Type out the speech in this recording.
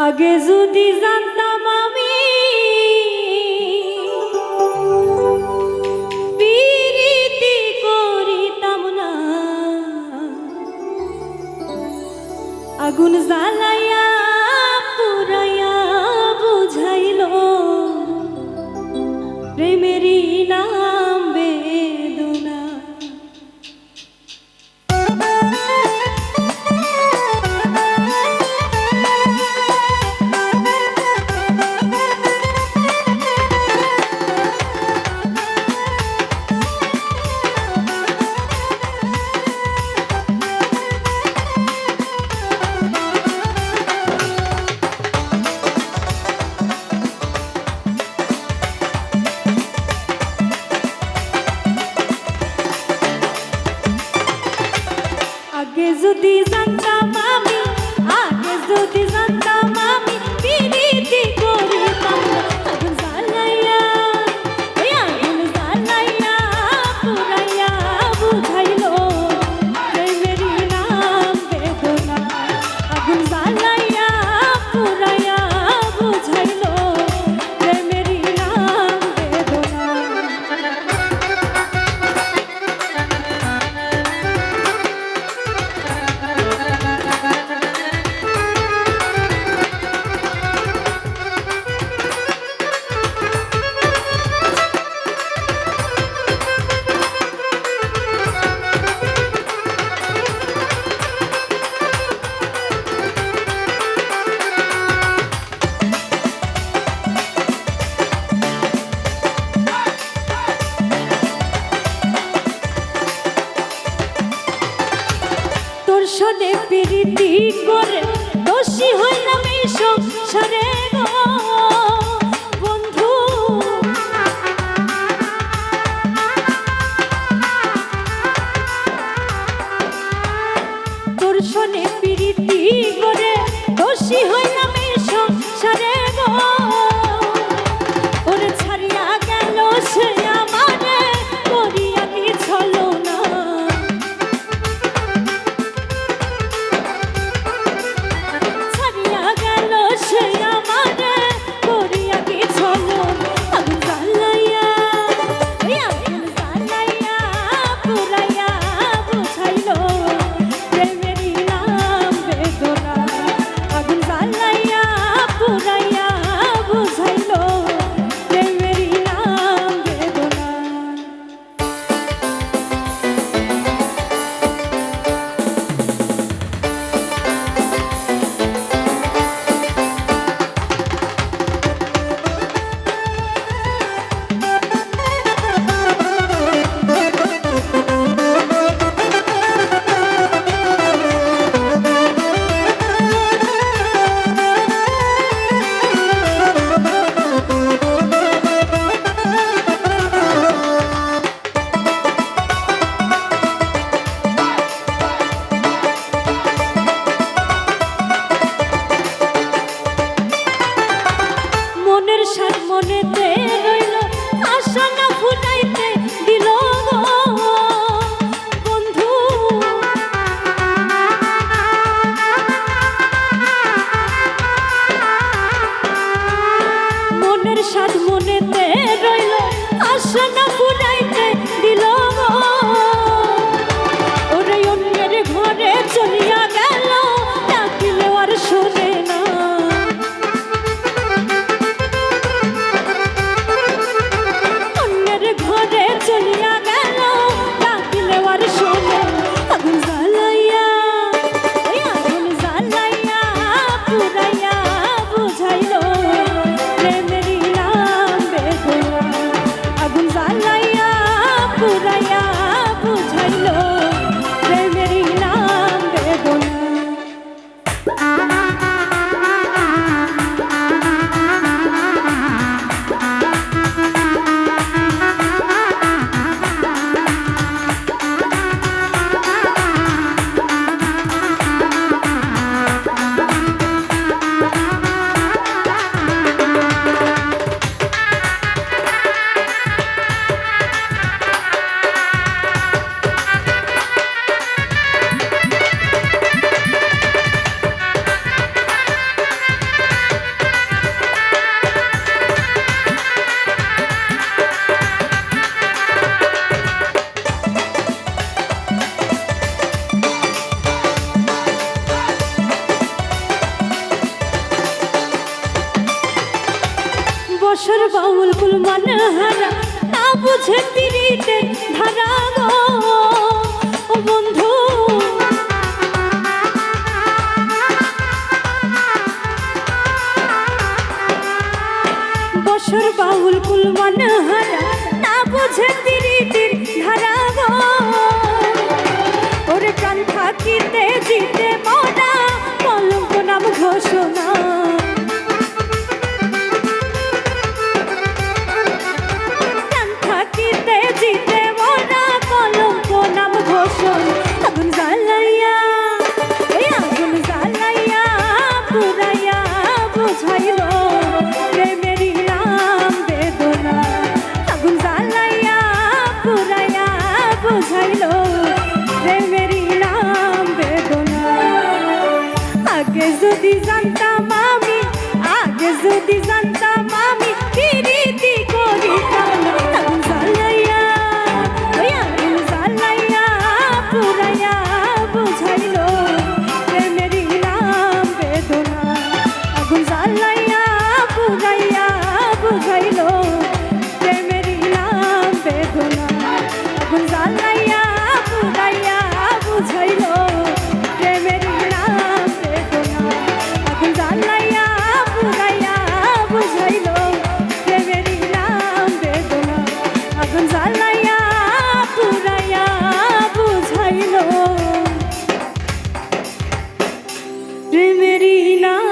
আগে যদি জানতাম আমি প্রীতি করিতাম না, আগুন জ্বালাইয়া পুরাইয়া বুঝাইল প্রেমেরই নাম বেদনা। আগে যদি জানতাম আমি, আগে যদি জানতাম আমি প্রীতি করিতাম না, আগুন জ্বালাইয়া আগুন জ্বালাইয়া পুরাইয়া বুঝাইল প্রেমেরই নাম বেদনা। আগুন জ্বালাইয়া পুরাইয়া বুঝাইল প্রেমেরই নাম বেদনা। সনে প্রীতি করে দোষী হইলাম এই সংসারে গো বন্ধু। তোর সনে প্রীতি করে দোষী হইলাম এই সংসারে গো। ওরে ছাড়িয়া গেল সে আমারে করিয়া কি ছলো না। মনেতে রইল আশা না ফুটাইতে দিল বন্ধু। মনের স্বাদ মনেতে রইল আশা না ফুটাইতে দিল ওরে অন্যের ঘরে চলিয়া গেল ডাকিলে আর শোনে না। ঘরে চলিয়া গেল ডাকিলে আর শোনে। আগুন জ্বালাইয়া আগুন জ্বালাইয়া পুরাইয়া বুঝাইল প্রেমেরই নাম বেদনা। আগুন জ্বালাইয়া পুরাইয়া বুঝাইল প্রেমেরই নাম বেদনা। বসর বাউল কুল মানে হারা না বুঝে পিরিতে ধারা গো ও বন্ধু বসর বাউল কুল মানে হারা না বুঝে পিরিতে ধারা গো ওরে প্রাণ থাকিতে জিতে মনা কলঙ্ক নাম ঘোষণা আগুন জ্বালাইয়া পুরাইয়া বুঝাইল প্রেমেরই নাম বেদনা আগুন জ্বালাইয়া পুরাইয়া বুঝাইল প্রেমেরই নাম বেদনা আগে যদি জানতাম আমি আগে যদি জানতাম আমি প্রীতি করিতাম না আগুন জ্বালাইয়া পুরাইয়া বুঝাইল প্রেমেরই নাম বেদনা আগুন জ্বালাইয়া পুরাইয়া বুঝাইল প্রেমেরই নাম বেদনা আগুন জ্বালাইয়া পুরাইয়া বুঝাইল প্রেমেরই নাম বেদনা আগুন জ্বালাইয়া পুরাইয়া বুঝাইল প্রেমেরই নাম বেদনা আগুন জ্বালাইয়া পুরাইয়া বুঝাইল প্রেমেরই নাম